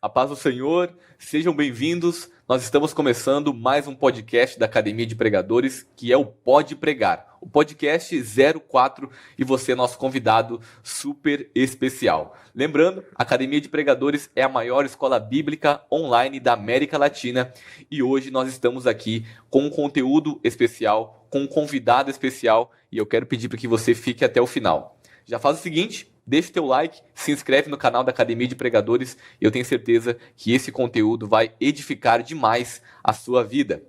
A paz do Senhor, sejam bem-vindos. Nós estamos começando mais um podcast da Academia de Pregadores, que é o Pode Pregar, o podcast 04, e você é nosso convidado super especial. Lembrando, a Academia de Pregadores é a maior escola bíblica online da América Latina e hoje nós estamos aqui com um conteúdo especial, com um convidado especial, e eu quero pedir para que você fique até o final. Já faz o seguinte, deixa o teu like, se inscreve no canal da Academia de Pregadores e eu tenho certeza que esse conteúdo vai edificar demais a sua vida.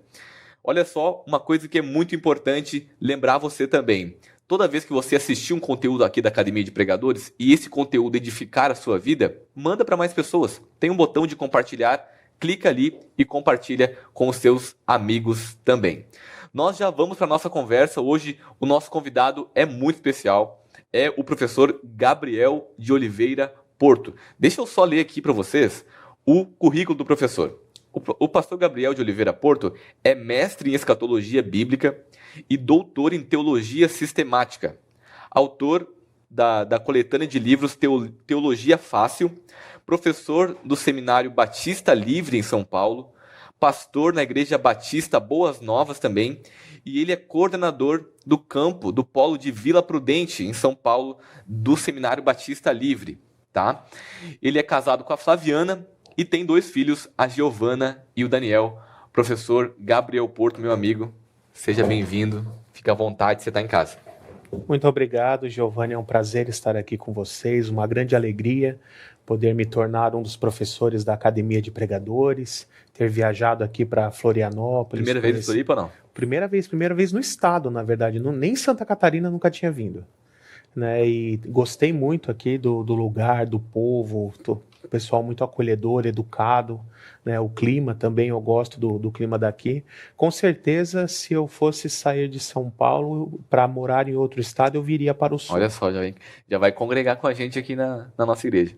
Olha só, uma coisa que é muito importante lembrar você também. Toda vez que você assistir um conteúdo aqui da Academia de Pregadores e esse conteúdo edificar a sua vida, manda para mais pessoas. Tem um botão de compartilhar, clica ali e compartilha com os seus amigos também. Nós já vamos para a nossa conversa. Hoje o nosso convidado é muito especial. É o professor Gabriel de Oliveira Porto. Deixa eu só ler aqui para vocês o currículo do professor. O pastor Gabriel de Oliveira Porto é mestre em escatologia bíblica e doutor em teologia sistemática. Autor da coletânea de livros Teologia Fácil, professor do Seminário Batista Livre em São Paulo, pastor na Igreja Batista Boas Novas também, e ele é coordenador do campo do Polo de Vila Prudente, em São Paulo, do Seminário Batista Livre. Tá? Ele é casado com a Flaviana e tem 2 filhos, a Giovana e o Daniel. Professor Gabriel Porto, meu amigo, seja bem-vindo, fica à vontade, você está em casa. Muito obrigado, Giovanni, é um prazer estar aqui com vocês, uma grande alegria poder me tornar um dos professores da Academia de Pregadores, ter viajado aqui para Florianópolis. Primeira vez em Floripa, não? Primeira vez no estado, na verdade, nem Santa Catarina nunca tinha vindo. Né? E gostei muito aqui do lugar, do povo, pessoal muito acolhedor, educado, né? O clima também, eu gosto do clima daqui. Com certeza, se eu fosse sair de São Paulo para morar em outro estado, eu viria para o sul. Olha só, já vai congregar com a gente aqui na nossa igreja.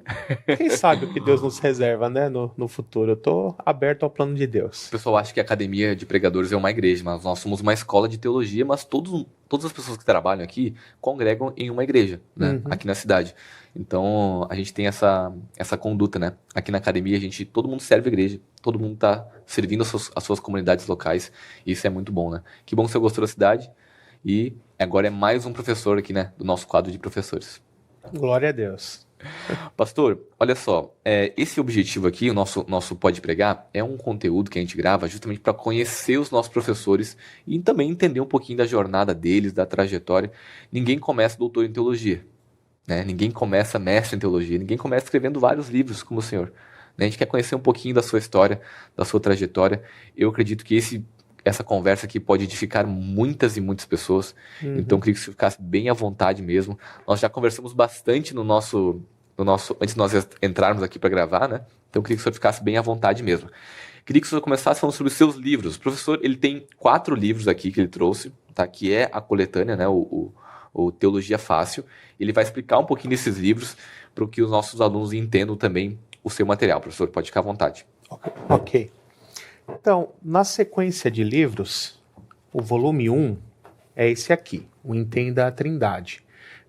Quem sabe o que Deus nos reserva, né, no futuro. Eu estou aberto ao plano de Deus. O pessoal acha que a Academia de Pregadores é uma igreja, mas nós somos uma escola de teologia, mas todas as pessoas que trabalham aqui congregam em uma igreja, né, aqui na cidade. Então, a gente tem essa conduta, né? Aqui na academia, todo mundo serve a igreja, todo mundo está servindo as suas comunidades locais, e isso é muito bom, né? Que bom que você gostou da cidade, e agora é mais um professor aqui, né? Do nosso quadro de professores. Glória a Deus. Pastor, olha só, esse objetivo aqui, o nosso Pode Pregar, é um conteúdo que a gente grava justamente para conhecer os nossos professores e também entender um pouquinho da jornada deles, da trajetória. Ninguém começa doutor em teologia. Né? Ninguém começa mestre em teologia, ninguém começa escrevendo vários livros como o senhor. Né? A gente quer conhecer um pouquinho da sua história, da sua trajetória. Eu acredito que essa conversa aqui pode edificar muitas e muitas pessoas. Então eu queria que você ficasse bem à vontade mesmo. Nós já conversamos bastante no nosso antes de nós entrarmos aqui para gravar, né? Então eu queria que o senhor ficasse bem à vontade mesmo. Queria que o senhor começasse falando sobre os seus livros. O professor, ele tem 4 livros aqui que ele trouxe, tá? Que é a coletânea, né? O Teologia Fácil. Ele vai explicar um pouquinho desses livros para que os nossos alunos entendam também o seu material. Professor, pode ficar à vontade. Ok. Então, na sequência de livros, o volume 1 é esse aqui, o Entenda a Trindade.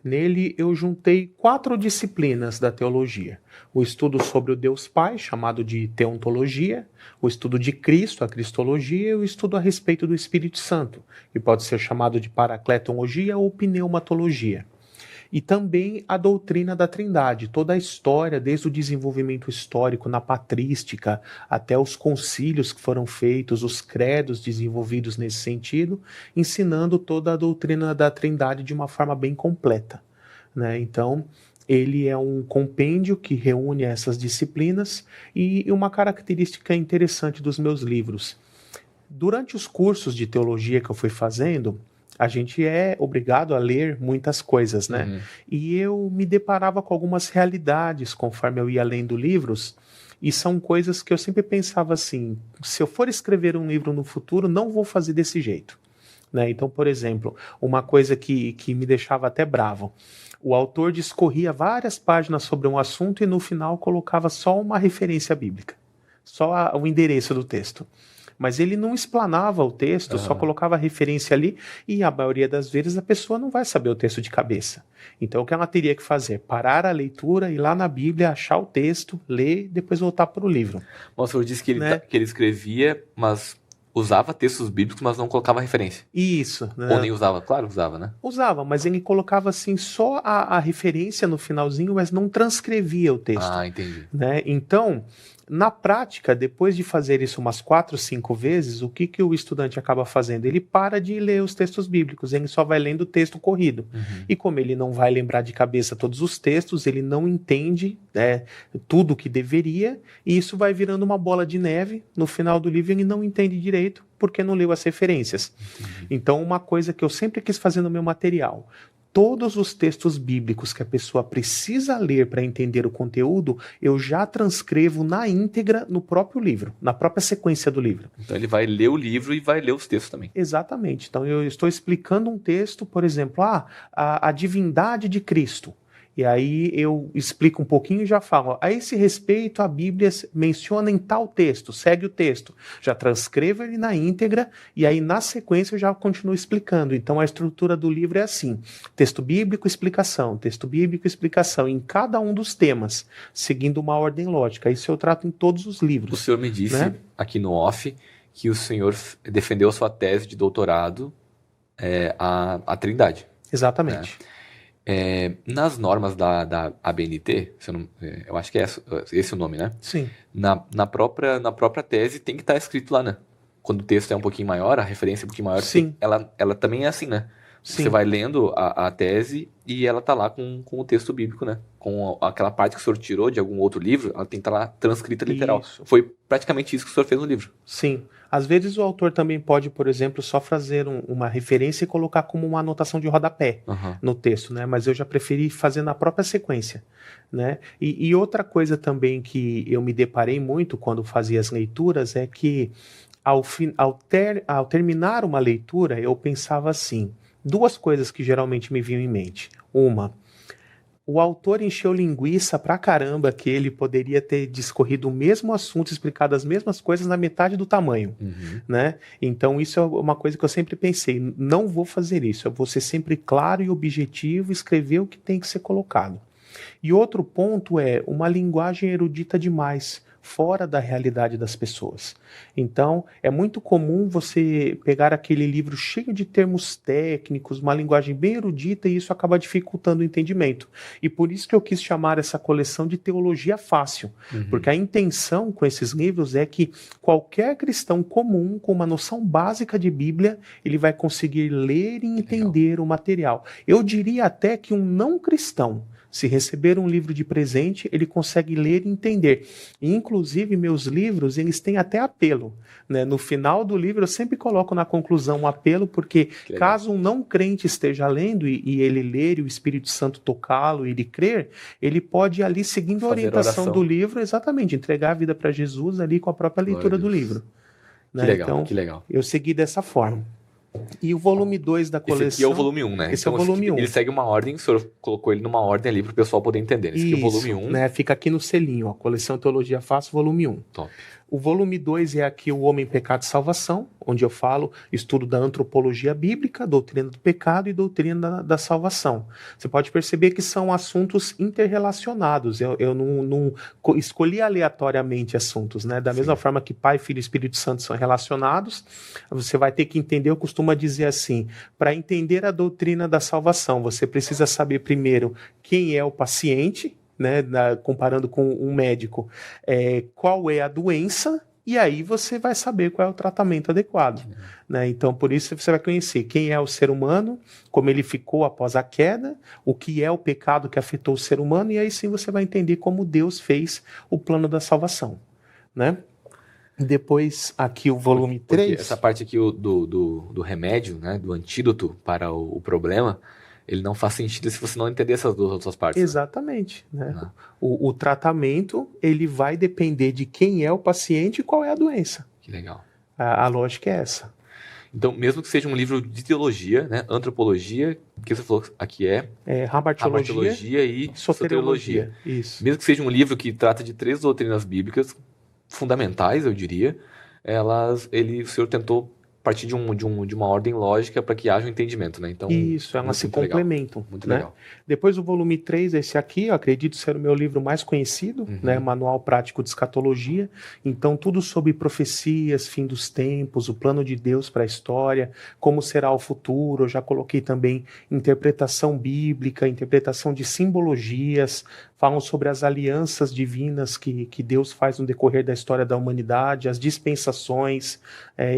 Nele eu juntei 4 disciplinas da teologia. O estudo sobre o Deus Pai, chamado de teontologia, o estudo de Cristo, a cristologia, e o estudo a respeito do Espírito Santo, que pode ser chamado de paracletologia ou pneumatologia. E também a doutrina da Trindade, toda a história, desde o desenvolvimento histórico na patrística, até os concílios que foram feitos, os credos desenvolvidos nesse sentido, ensinando toda a doutrina da Trindade de uma forma bem completa. Né? Então, ele é um compêndio que reúne essas disciplinas e uma característica interessante dos meus livros. Durante os cursos de teologia que eu fui fazendo, a gente é obrigado a ler muitas coisas, né? E eu me deparava com algumas realidades conforme eu ia lendo livros, e são coisas que eu sempre pensava assim, se eu for escrever um livro no futuro, não vou fazer desse jeito. Né? Então, por exemplo, uma coisa que me deixava até bravo, o autor discorria várias páginas sobre um assunto e no final colocava só uma referência bíblica, só o endereço do texto. mas ele não explanava o texto, só colocava a referência ali, e a maioria das vezes a pessoa não vai saber o texto de cabeça. Então o que ela teria que fazer? Parar a leitura, ir lá na Bíblia, achar o texto, ler, depois voltar para o livro. O senhor disse que Né? que ele escrevia, mas usava textos bíblicos, mas não colocava referência. Isso. Né? Ou nem usava? Claro, usava, né? Usava, mas ele colocava assim só a referência no finalzinho, mas não transcrevia o texto. Ah, entendi. Né? Então, na prática, depois de fazer isso umas 4, 5 vezes, o que o estudante acaba fazendo? Ele para de ler os textos bíblicos, ele só vai lendo o texto corrido. E como ele não vai lembrar de cabeça todos os textos, ele não entende, né, tudo o que deveria, e isso vai virando uma bola de neve. No final do livro ele não entende direito, porque não leu as referências. Então, uma coisa que eu sempre quis fazer no meu material: todos os textos bíblicos que a pessoa precisa ler para entender o conteúdo, eu já transcrevo na íntegra no próprio livro, na própria sequência do livro. Então ele vai ler o livro e vai ler os textos também. Exatamente. Então eu estou explicando um texto, por exemplo, a divindade de Cristo. E aí eu explico um pouquinho e já falo: a esse respeito a Bíblia menciona em tal texto, segue o texto. Já transcrevo ele na íntegra e aí na sequência eu já continuo explicando. Então a estrutura do livro é assim: texto bíblico, explicação, em cada um dos temas, seguindo uma ordem lógica. Isso eu trato em todos os livros. O senhor me disse, né? aqui no off, que o senhor defendeu a sua tese de doutorado, a Trindade. Exatamente. Nas normas da ABNT, eu acho que é esse o nome, né? Sim. Na própria tese tem que estar escrito lá, né? Quando o texto é um pouquinho maior, a referência é um pouquinho maior, Sim. Ela também é assim, né? Sim. Você vai lendo a tese e ela tá lá com o texto bíblico, né? Com aquela parte que o senhor tirou de algum outro livro, ela tem que estar lá transcrita literal. Isso. Foi praticamente isso que o senhor fez no livro. Sim. Às vezes o autor também pode, por exemplo, só fazer uma referência e colocar como uma anotação de rodapé no texto, né? Mas eu já preferi fazer na própria sequência, né? E outra coisa também que eu me deparei muito quando fazia as leituras é que ao terminar uma leitura eu pensava assim: duas coisas que geralmente me vinham em mente. Uma: o autor encheu linguiça pra caramba que ele poderia ter discorrido o mesmo assunto, explicado as mesmas coisas na metade do tamanho, né? Então isso é uma coisa que eu sempre pensei: não vou fazer isso, eu vou ser sempre claro e objetivo, escrever o que tem que ser colocado. E outro ponto é uma linguagem erudita demais, fora da realidade das pessoas. Então, é muito comum você pegar aquele livro cheio de termos técnicos, uma linguagem bem erudita, e isso acaba dificultando o entendimento. E por isso que eu quis chamar essa coleção de Teologia Fácil, porque a intenção com esses livros é que qualquer cristão comum, com uma noção básica de Bíblia, ele vai conseguir ler e entender o material. Eu diria até que um não cristão, se receber um livro de presente, ele consegue ler e entender. E, inclusive, meus livros, eles têm até apelo, né? No final do livro, eu sempre coloco na conclusão um apelo, porque caso um não crente esteja lendo e ele ler e o Espírito Santo tocá-lo e ele crer, ele pode ali, seguindo a orientação do livro, exatamente, entregar a vida para Jesus ali com a própria leitura do livro. Né? Que legal, então, que legal. Eu segui dessa forma. E o volume 2 da coleção... Esse aqui é o volume 1, né? Esse então, é o volume 1. Ele segue uma ordem, o senhor colocou ele numa ordem ali para o pessoal poder entender. Esse aqui é o volume 1. Né? Fica aqui no selinho, ó, Coleção Teologia Fácil, volume 1. Top. O volume 2 é aqui o Homem, Pecado e Salvação, onde eu falo estudo da antropologia bíblica, doutrina do pecado e doutrina da salvação. Você pode perceber que são assuntos interrelacionados. Eu não escolhi aleatoriamente assuntos, né? Da mesma forma que Pai, Filho e Espírito Santo são relacionados, você vai ter que entender, eu costumo dizer assim: para entender a doutrina da salvação, você precisa saber primeiro quem é o paciente, né, comparando com um médico, qual é a doença, e aí você vai saber qual é o tratamento adequado. Né? Então, por isso você vai conhecer quem é o ser humano, como ele ficou após a queda, o que é o pecado que afetou o ser humano, e aí sim você vai entender como Deus fez o plano da salvação. Né? Depois, aqui o volume 3... Essa parte aqui do remédio, né, do antídoto para o problema, ele não faz sentido se você não entender essas duas outras partes. Exatamente. Né? O tratamento, ele vai depender de quem é o paciente e qual é a doença. Que legal. A lógica é essa. Então, mesmo que seja um livro de teologia, né, antropologia, que você falou aqui rabartiologia e soteriologia. Isso. Mesmo que seja um livro que trata de 3 doutrinas bíblicas fundamentais, eu diria, o senhor tentou partir de uma ordem lógica para que haja um entendimento, né? Então, Isso, elas se muito legal. complementam. Muito né? legal. Depois o volume 3, esse aqui, eu acredito ser o meu livro mais conhecido, né? Manual Prático de Escatologia. Então, tudo sobre profecias, fim dos tempos, o plano de Deus para a história, como será o futuro. Eu já coloquei também interpretação bíblica, interpretação de simbologias, falam sobre as alianças divinas que Deus faz no decorrer da história da humanidade, as dispensações,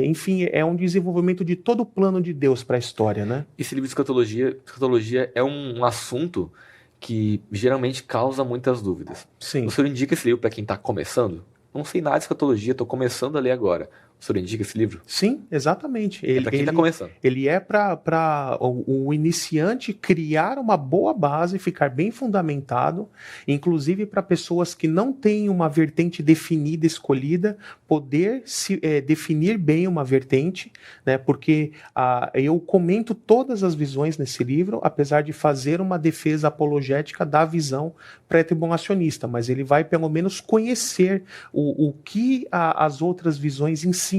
enfim, é um desenvolvimento de todo o plano de Deus para a história, né? Esse livro de escatologia é um assunto que geralmente causa muitas dúvidas. Sim. O senhor indica esse livro para quem está começando? Não sei nada de escatologia, estou começando a ler agora. O senhor indica esse livro? Sim, exatamente. É para quem está começando. Ele é para o iniciante criar uma boa base, ficar bem fundamentado, inclusive para pessoas que não têm uma vertente definida, escolhida, poder definir bem uma vertente, né? Porque eu comento todas as visões nesse livro, apesar de fazer uma defesa apologética da visão pré-tribulacionista, mas ele vai pelo menos conhecer o que as outras visões ensinam.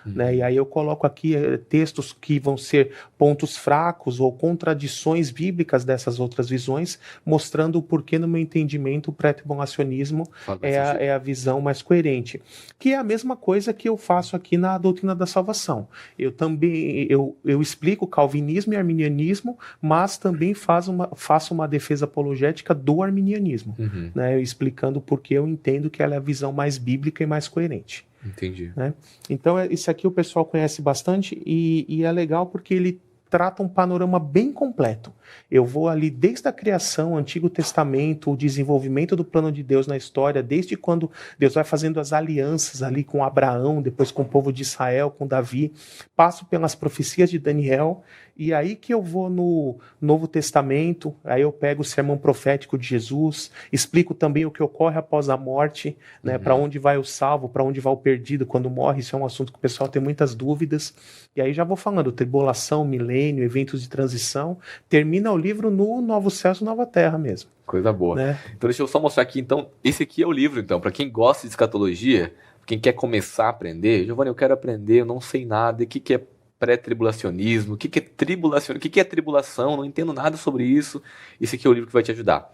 Né? E aí eu coloco aqui textos que vão ser pontos fracos ou contradições bíblicas dessas outras visões, mostrando o porquê, no meu entendimento, o pré-tribulacionismo é a visão mais coerente. Que é a mesma coisa que eu faço aqui na doutrina da salvação. Eu também eu explico calvinismo e arminianismo, mas também faço uma defesa apologética do arminianismo, né? Explicando porque eu entendo que ela é a visão mais bíblica e mais coerente. Entendi. Né? Então, isso aqui o pessoal conhece bastante e é legal porque ele trata um panorama bem completo. Eu vou ali desde a criação, Antigo Testamento, o desenvolvimento do plano de Deus na história, desde quando Deus vai fazendo as alianças ali com Abraão, depois com o povo de Israel, com Davi, passo pelas profecias de Daniel, e aí que eu vou no Novo Testamento, aí eu pego o sermão profético de Jesus, explico também o que ocorre após a morte, né, para onde vai o salvo, para onde vai o perdido quando morre. Isso é um assunto que o pessoal tem muitas dúvidas, e aí já vou falando, tribulação, milênio, eventos de transição, termina o livro no Novo Céu e Nova Terra mesmo. Coisa boa. Né? Então deixa eu só mostrar aqui, então, esse aqui é o livro, então, para quem gosta de escatologia, quem quer começar a aprender, Giovanni, eu quero aprender, eu não sei nada, o que é pré-tribulacionismo, o que é tribulacionismo, o que é tribulação, não entendo nada sobre isso. Esse aqui é o livro que vai te ajudar.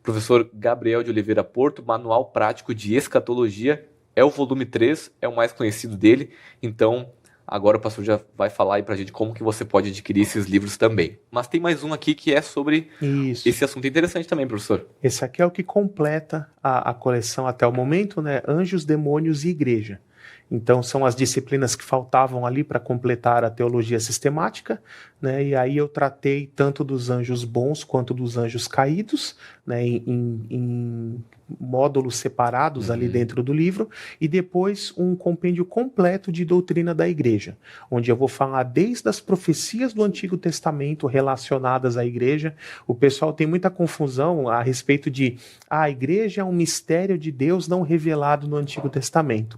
Professor Gabriel de Oliveira Porto, Manual Prático de Escatologia, é o volume 3, é o mais conhecido dele, então agora o pastor já vai falar aí pra gente como que você pode adquirir esses livros também. Mas tem mais um aqui que é sobre esse assunto interessante também, professor. Esse aqui é o que completa a coleção até o momento, né? Anjos, Demônios e Igreja. Então, são as disciplinas que faltavam ali para completar a teologia sistemática, né? E aí eu tratei tanto dos anjos bons quanto dos anjos caídos, né? Em módulos separados ali dentro do livro, e depois um compêndio completo de doutrina da igreja, onde eu vou falar desde as profecias do Antigo Testamento relacionadas à igreja. O pessoal tem muita confusão a respeito de a igreja é um mistério de Deus não revelado no Antigo Testamento.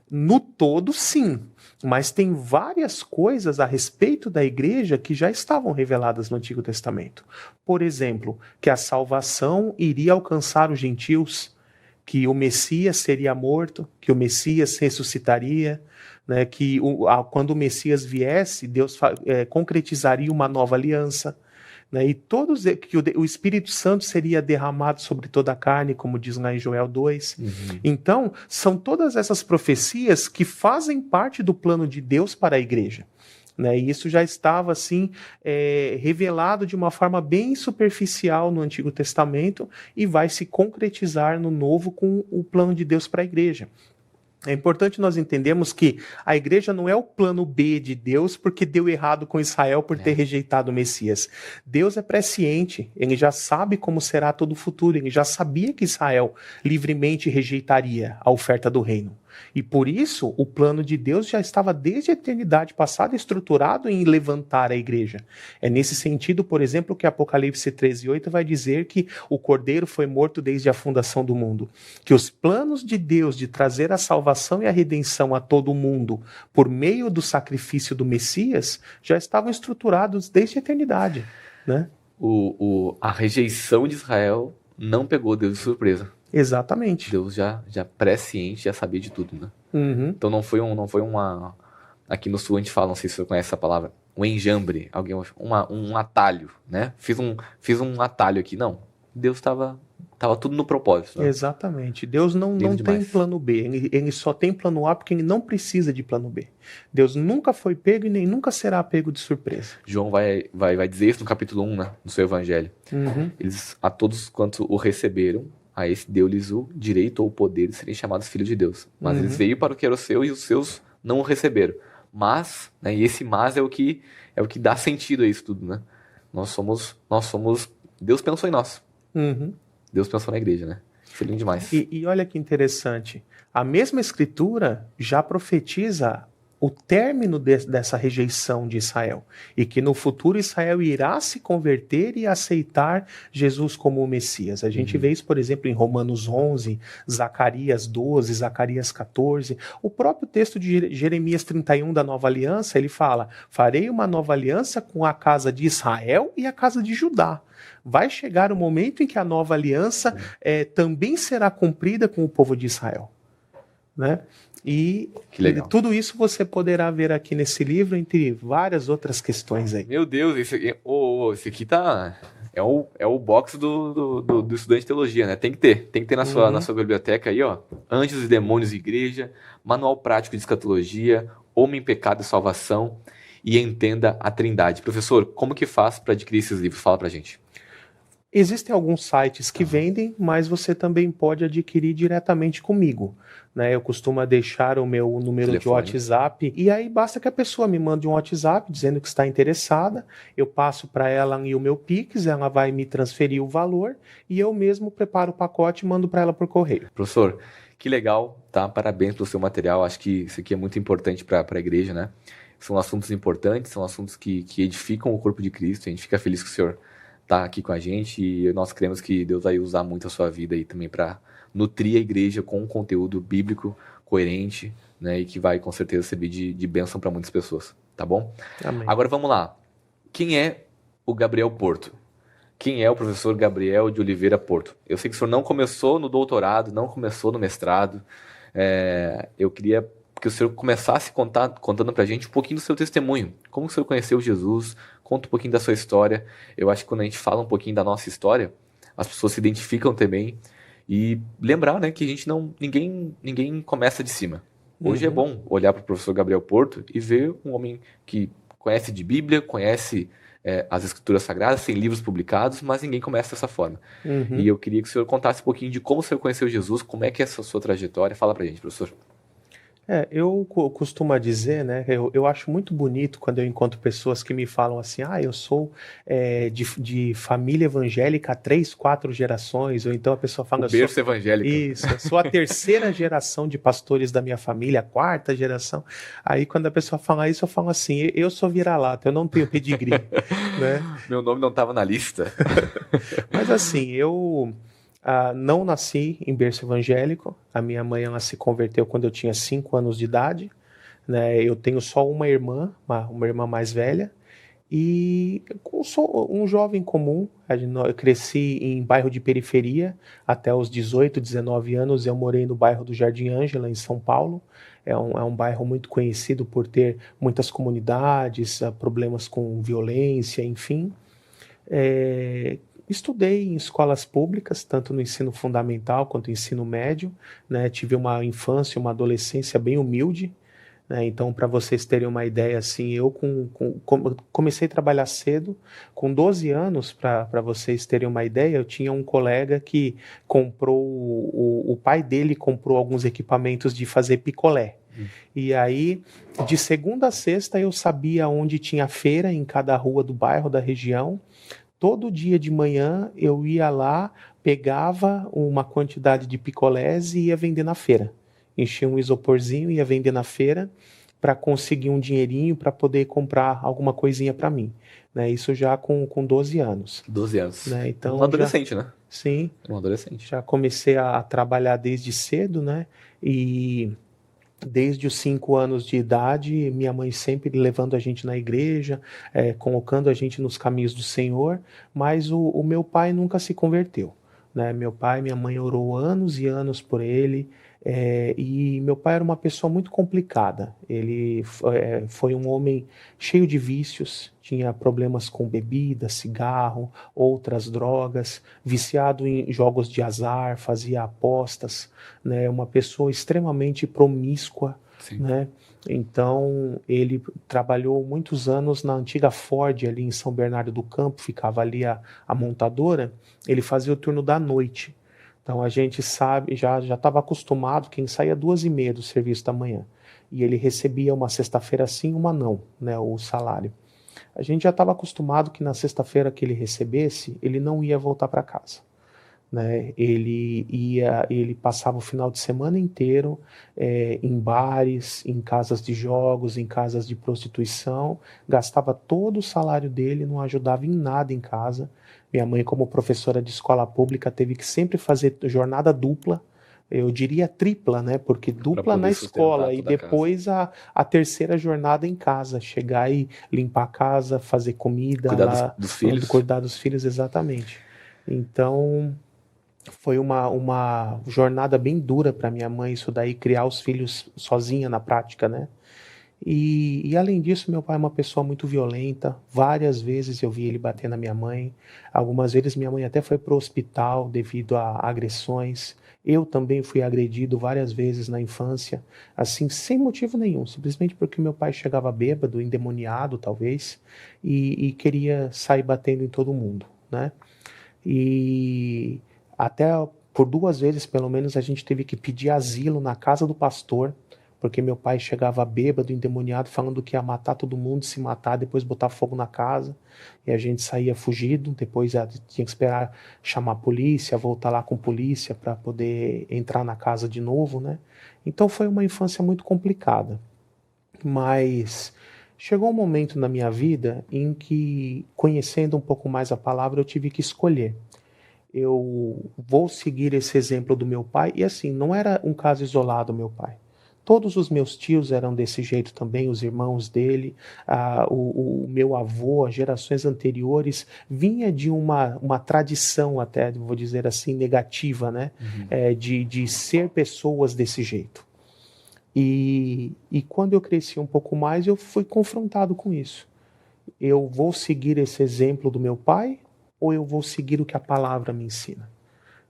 No todo, sim, mas tem várias coisas a respeito da igreja que já estavam reveladas no Antigo Testamento. Por exemplo, que a salvação iria alcançar os gentios, que o Messias seria morto, que o Messias ressuscitaria, né, que quando o Messias viesse, Deus concretizaria uma nova aliança. Né, e que o Espírito Santo seria derramado sobre toda a carne, como diz lá em Joel 2. Então, são todas essas profecias que fazem parte do plano de Deus para a igreja. Né, e isso já estava assim revelado de uma forma bem superficial no Antigo Testamento e vai se concretizar no Novo com o plano de Deus para a igreja. É importante nós entendermos que a igreja não é o plano B de Deus porque deu errado com Israel por ter rejeitado o Messias. Deus é presciente, ele já sabe como será todo o futuro, ele já sabia que Israel livremente rejeitaria a oferta do reino. E por isso, o plano de Deus já estava desde a eternidade passada estruturado em levantar a igreja. É nesse sentido, por exemplo, que Apocalipse 13:8 vai dizer que o Cordeiro foi morto desde a fundação do mundo. Que os planos de Deus de trazer a salvação e a redenção a todo o mundo por meio do sacrifício do Messias já estavam estruturados desde a eternidade. Né? A rejeição de Israel não pegou Deus de surpresa. Exatamente. Deus já pré-ciente, já sabia de tudo, né? Uhum. Então não foi uma... Aqui no sul a gente fala, não sei se você conhece essa palavra, um enjambre, um atalho, né? Fiz um atalho aqui. Não, Deus tava tudo no propósito, né? Exatamente. Deus não Lindo tem demais. plano B. Ele só tem plano A porque ele não precisa de plano B. Deus nunca foi pego e nem nunca será pego de surpresa. João vai dizer isso no capítulo 1, né? No seu evangelho. Uhum. Eles, a todos quanto o receberam, a esse deu-lhes o direito ou o poder de serem chamados filhos de Deus. Mas eles veio para o que era o seu e os seus não o receberam. Mas, né, e esse mas é o que dá sentido a isso tudo, né? Nós somos, Deus pensou em nós. Uhum. Deus pensou na igreja, né? Foi lindo demais. E olha que interessante. A mesma escritura já profetiza o término dessa rejeição de Israel. E que no futuro Israel irá se converter e aceitar Jesus como o Messias. A gente vê isso, por exemplo, em Romanos 11, Zacarias 12, Zacarias 14. O próprio texto de Jeremias 31 da Nova Aliança, ele fala: farei uma nova aliança com a casa de Israel e a casa de Judá. Vai chegar o momento em que a nova aliança também será cumprida com o povo de Israel. Né? E tudo isso você poderá ver aqui nesse livro, entre várias outras questões aí. Meu Deus, esse aqui tá... É o box do estudante de teologia, né? Tem que ter na sua biblioteca aí, ó. Anjos e Demônios e Igreja, Manual Prático de Escatologia, Homem, Pecado e Salvação e Entenda a Trindade. Professor, como que faz para adquirir esses livros? Fala pra gente. Existem alguns sites que vendem, mas você também pode adquirir diretamente comigo. Né? Eu costumo deixar o meu número de WhatsApp e aí basta que a pessoa me mande um WhatsApp dizendo que está interessada, eu passo para ela o meu Pix, ela vai me transferir o valor e eu mesmo preparo o pacote e mando para ela por correio. Professor, que legal, tá? Parabéns pelo seu material, acho que isso aqui é muito importante para a igreja, né? São assuntos importantes, são assuntos que edificam o corpo de Cristo, a gente fica feliz que o senhor tá aqui com a gente e nós cremos que Deus vai usar muito a sua vida aí também para nutrir a igreja com um conteúdo bíblico coerente, né, e que vai com certeza servir de bênção para muitas pessoas, tá bom? Amém. Agora vamos lá. Quem é o Gabriel Porto? Quem é o professor Gabriel de Oliveira Porto? Eu sei que o senhor não começou no doutorado, não começou no mestrado. Eu queria que o senhor começasse contando pra gente um pouquinho do seu testemunho. Como o senhor conheceu Jesus? Conta um pouquinho da sua história. Eu acho que quando a gente fala um pouquinho da nossa história, as pessoas se identificam também. E lembrar, né, que a gente ninguém começa de cima. Hoje é bom olhar para o professor Gabriel Porto e ver um homem que conhece de Bíblia, conhece as Escrituras Sagradas, tem livros publicados, mas ninguém começa dessa forma. E eu queria que o senhor contasse um pouquinho de como o senhor conheceu Jesus, como é que é essa sua trajetória. Fala pra gente, professor. Eu costumo dizer, né? Eu acho muito bonito quando eu encontro pessoas que me falam assim: eu sou de família evangélica há 3, 4 gerações, ou então a pessoa fala: o berço evangélico. Isso, eu sou a 3ª geração de pastores da minha família, a 4ª geração. Aí quando a pessoa fala isso, eu falo assim: eu sou vira-lata, eu não tenho pedigree, né? Meu nome não estava na lista. Mas assim, eu não nasci em berço evangélico. A minha mãe ela se converteu quando eu tinha 5 anos de idade. Né? Eu tenho só uma irmã mais velha. E eu sou um jovem comum. Eu cresci em bairro de periferia. Até os 18, 19 anos eu morei no bairro do Jardim Ângela, em São Paulo. É um bairro muito conhecido por ter muitas comunidades, problemas com violência, enfim. Estudei em escolas públicas, tanto no ensino fundamental quanto no ensino médio, né? Tive uma infância, uma adolescência bem humilde, né? Então, para vocês terem uma ideia, assim, eu comecei a trabalhar cedo, com 12 anos, para vocês terem uma ideia, eu tinha um colega que comprou, o pai dele comprou alguns equipamentos de fazer picolé. E aí, de segunda a sexta, eu sabia onde tinha feira em cada rua do bairro, da região. Todo dia de manhã eu ia lá, pegava uma quantidade de picolés e ia vender na feira. Enchia um isoporzinho, ia vender na feira para conseguir um dinheirinho para poder comprar alguma coisinha para mim. Né? Isso já com 12 anos. 12 anos. Né? Então, um adolescente, né? Sim. Um adolescente. Já comecei a trabalhar desde cedo, né? E desde os 5 anos de idade, minha mãe sempre levando a gente na igreja, colocando a gente nos caminhos do Senhor, mas o meu pai nunca se converteu. né? Meu pai e minha mãe orou anos e anos por ele. E meu pai era uma pessoa muito complicada. Ele foi um homem cheio de vícios, tinha problemas com bebida, cigarro, outras drogas, viciado em jogos de azar, fazia apostas, né? Uma pessoa extremamente promíscua, Sim. né? Então, ele trabalhou muitos anos na antiga Ford, ali em São Bernardo do Campo, ficava ali a montadora. Ele fazia o turno da noite. Então a gente sabe, já estava acostumado, quem saía 2h30 do serviço da manhã. E ele recebia uma sexta-feira sim, uma não, né, o salário. A gente já estava acostumado que na sexta-feira que ele recebesse, ele não ia voltar para casa. Né? Ele passava o final de semana inteiro em bares, em casas de jogos, em casas de prostituição, gastava todo o salário dele, não ajudava em nada em casa. Minha mãe, como professora de escola pública, teve que sempre fazer jornada dupla, eu diria tripla, né? Porque dupla na escola e depois a terceira jornada em casa, chegar e limpar a casa, fazer comida, dos filhos. Cuidar dos filhos, exatamente. Então foi uma jornada bem dura para minha mãe, isso daí, criar os filhos sozinha na prática, né? E além disso, meu pai é uma pessoa muito violenta. Várias vezes eu vi ele bater na minha mãe. Algumas vezes minha mãe até foi para o hospital devido a agressões. Eu também fui agredido várias vezes na infância, assim, sem motivo nenhum, simplesmente porque meu pai chegava bêbado, endemoniado talvez, e queria sair batendo em todo mundo, né? E até por 2 vezes, pelo menos, a gente teve que pedir asilo na casa do pastor, porque meu pai chegava bêbado, endemoniado, falando que ia matar todo mundo, se matar, depois botar fogo na casa. E a gente saía fugido, depois tinha que esperar chamar a polícia, voltar lá com a polícia para poder entrar na casa de novo, né? Então foi uma infância muito complicada. Mas chegou um momento na minha vida em que, conhecendo um pouco mais a palavra, eu tive que escolher. Eu vou seguir esse exemplo do meu pai, e assim, não era um caso isolado, meu pai. Todos os meus tios eram desse jeito também, os irmãos dele, o meu avô, as gerações anteriores, vinha de uma tradição até, vou dizer assim, negativa, né? De ser pessoas desse jeito. E quando eu cresci um pouco mais, eu fui confrontado com isso. Eu vou seguir esse exemplo do meu pai ou eu vou seguir o que a palavra me ensina?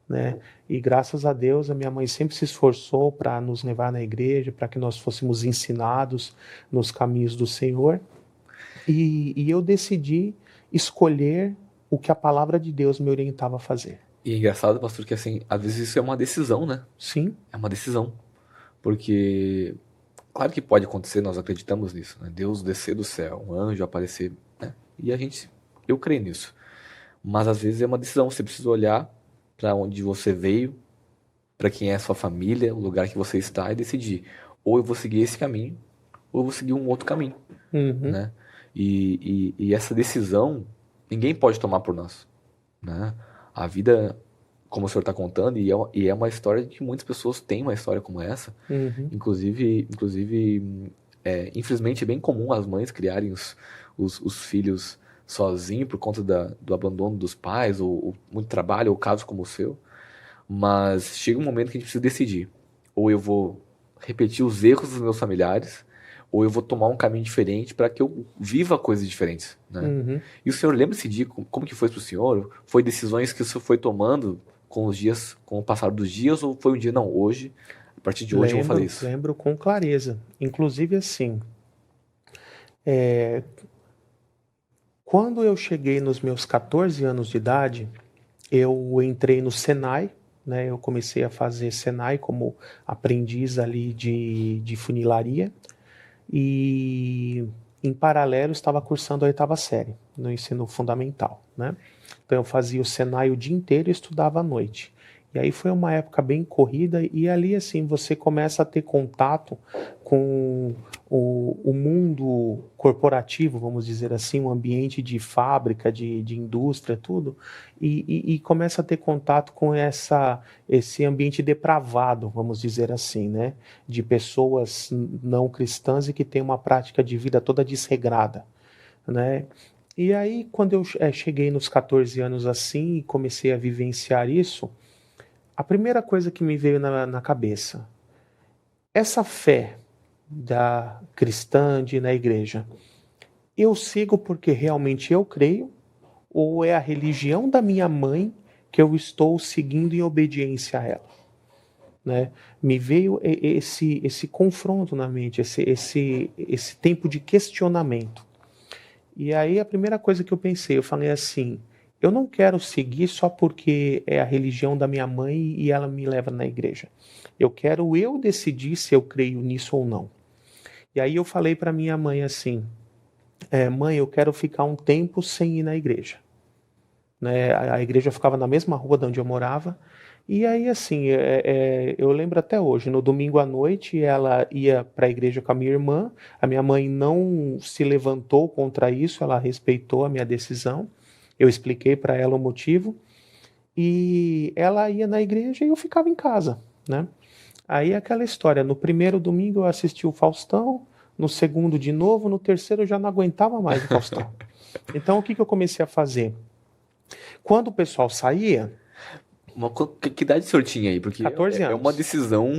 Né? E graças a Deus, a minha mãe sempre se esforçou para nos levar na igreja, para que nós fôssemos ensinados nos caminhos do Senhor. E eu decidi escolher o que a palavra de Deus me orientava a fazer. E é engraçado, pastor, que assim, às vezes isso é uma decisão, né? Sim. É uma decisão. Porque, claro que pode acontecer, nós acreditamos nisso, né? Deus descer do céu, um anjo aparecer, né? E eu creio nisso. Mas às vezes é uma decisão, você precisa olhar para onde você veio, para quem é a sua família, o lugar que você está e decidir, ou eu vou seguir esse caminho, ou eu vou seguir um outro caminho, né? E essa decisão ninguém pode tomar por nós, né? A vida, como o senhor está contando, e é uma história que muitas pessoas têm uma história como essa, inclusive infelizmente é bem comum as mães criarem os filhos sozinho por conta do abandono dos pais, ou muito trabalho, ou casos como o seu. Mas chega um momento que a gente precisa decidir. Ou eu vou repetir os erros dos meus familiares, ou eu vou tomar um caminho diferente para que eu viva coisas diferentes, né? E o senhor lembra-se de como que foi para o senhor? Foi decisões que o senhor foi tomando com o passar dos dias, ou foi um dia, não, hoje, a partir de hoje eu vou fazer isso? Lembro com clareza. Inclusive assim, quando eu cheguei nos meus 14 anos de idade, eu entrei no Senai, né? Eu comecei a fazer Senai como aprendiz ali de funilaria e em paralelo estava cursando a 8ª série no ensino fundamental, né? Então eu fazia o Senai o dia inteiro e estudava à noite. E aí foi uma época bem corrida e ali assim você começa a ter contato com o mundo corporativo, vamos dizer assim, um ambiente de fábrica, de indústria, tudo, e começa a ter contato com esse ambiente depravado, vamos dizer assim, né? De pessoas não cristãs e que têm uma prática de vida toda desregrada, né? E aí, quando eu cheguei nos 14 anos assim e comecei a vivenciar isso, a primeira coisa que me veio na cabeça, essa fé da cristã de ir na igreja, eu sigo porque realmente eu creio, ou é a religião da minha mãe que eu estou seguindo em obediência a ela? Né? Me veio esse confronto na mente, esse tempo de questionamento. E aí a primeira coisa que eu pensei, eu falei assim, eu não quero seguir só porque é a religião da minha mãe e ela me leva na igreja. Eu quero eu decidir se eu creio nisso ou não. E aí eu falei para minha mãe assim, mãe, eu quero ficar um tempo sem ir na igreja. Né? A igreja ficava na mesma rua de onde eu morava. E aí, assim, eu lembro até hoje, no domingo à noite, ela ia para a igreja com a minha irmã. A minha mãe não se levantou contra isso, ela respeitou a minha decisão. Eu expliquei para ela o motivo. E ela ia na igreja e eu ficava em casa, né? Aí aquela história, no primeiro domingo eu assisti o Faustão, no segundo de novo, no terceiro eu já não aguentava mais o Faustão. Então o que eu comecei a fazer? Quando o pessoal saía... Que idade o senhor tinha aí? Porque 14 anos. É uma decisão,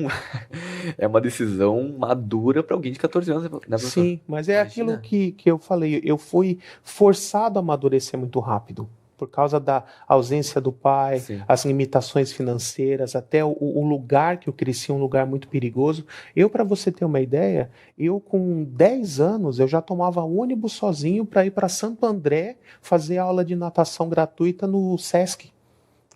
é uma decisão madura para alguém de 14 anos, né, professor? Sim, mas é Imagina. aquilo que eu falei, eu fui forçado a amadurecer muito rápido, por causa da ausência do pai, Sim. as limitações financeiras, até o lugar que eu cresci, um lugar muito perigoso. Para você ter uma ideia, eu com 10 anos, eu já tomava ônibus sozinho para ir para Santo André fazer aula de natação gratuita no Sesc.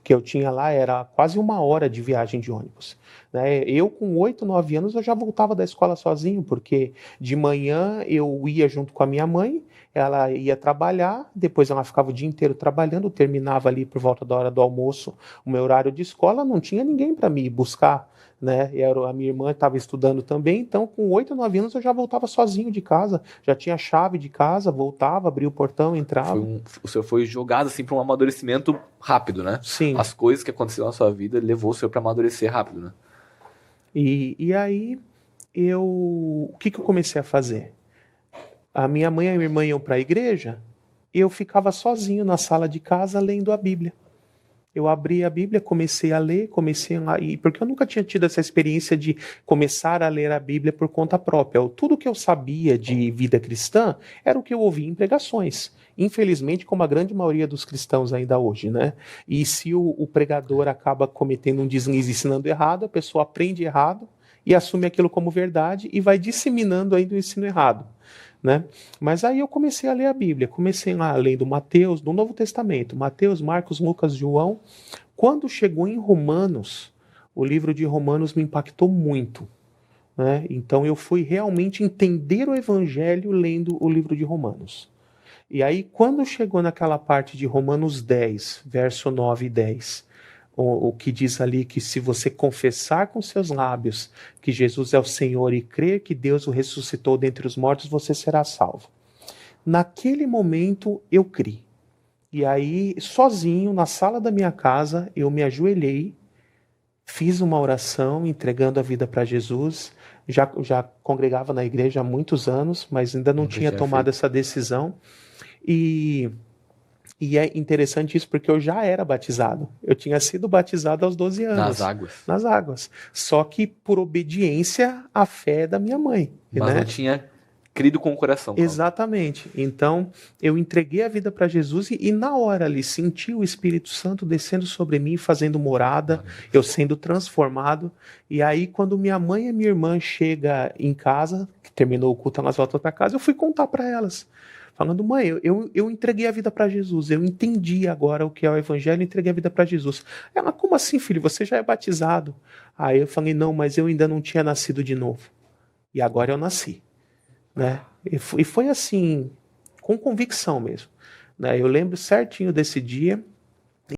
Que eu tinha lá era quase 1 hora de viagem de ônibus. Né? Eu, com 8, 9 anos, eu já voltava da escola sozinho, porque de manhã eu ia junto com a minha mãe, ela ia trabalhar, depois ela ficava o dia inteiro trabalhando, terminava ali por volta da hora do almoço, o meu horário de escola, não tinha ninguém para me buscar. Né? A minha irmã estava estudando também, então com 8, 9 anos eu já voltava sozinho de casa, já tinha chave de casa, voltava, abria o portão, entrava. O senhor foi jogado assim para um amadurecimento rápido, né? Sim. As coisas que aconteceram na sua vida levou o senhor para amadurecer rápido, né? E aí o que eu comecei a fazer? A minha mãe e a minha irmã iam para a igreja, eu ficava sozinho na sala de casa lendo a Bíblia. Eu abri a Bíblia, comecei a ler, porque eu nunca tinha tido essa experiência de começar a ler a Bíblia por conta própria. Tudo que eu sabia de vida cristã era o que eu ouvia em pregações. Infelizmente, como a grande maioria dos cristãos ainda hoje, né? E se o pregador acaba cometendo um deslize ensinando errado, a pessoa aprende errado e assume aquilo como verdade e vai disseminando ainda o ensino errado. Né? Mas aí eu comecei a ler a Bíblia, comecei lá lendo Mateus, do Novo Testamento, Mateus, Marcos, Lucas, João. Quando chegou em Romanos, o livro de Romanos me impactou muito. Né? Então eu fui realmente entender o Evangelho lendo o livro de Romanos. E aí quando chegou naquela parte de Romanos 10, verso 9 e 10, o que diz ali que se você confessar com seus lábios que Jesus é o Senhor e crer que Deus o ressuscitou dentre os mortos, você será salvo. Naquele momento eu criei. E aí, sozinho, na sala da minha casa, eu me ajoelhei, fiz uma oração entregando a vida para Jesus. Já congregava na igreja há muitos anos, mas ainda não tinha tomado essa decisão. E é interessante isso porque eu já era batizado. Eu tinha sido batizado aos 12 anos. Nas águas. Nas águas. Só que por obediência à fé da minha mãe. Mas né? não tinha crido com o coração. Exatamente. Então, eu entreguei a vida para Jesus e na hora ali senti o Espírito Santo descendo sobre mim, fazendo morada, eu sendo transformado. E aí, quando minha mãe e minha irmã chegam em casa, que terminou o culto, elas voltam para casa, eu fui contar para elas. Falando, mãe, eu entreguei a vida para Jesus, eu entendi agora o que é o Evangelho, entreguei a vida para Jesus. Ela, como assim, filho? Você já é batizado? Aí eu falei, não, mas eu ainda não tinha nascido de novo. E agora eu nasci. Né? E foi assim, com convicção mesmo. Né? Eu lembro certinho desse dia,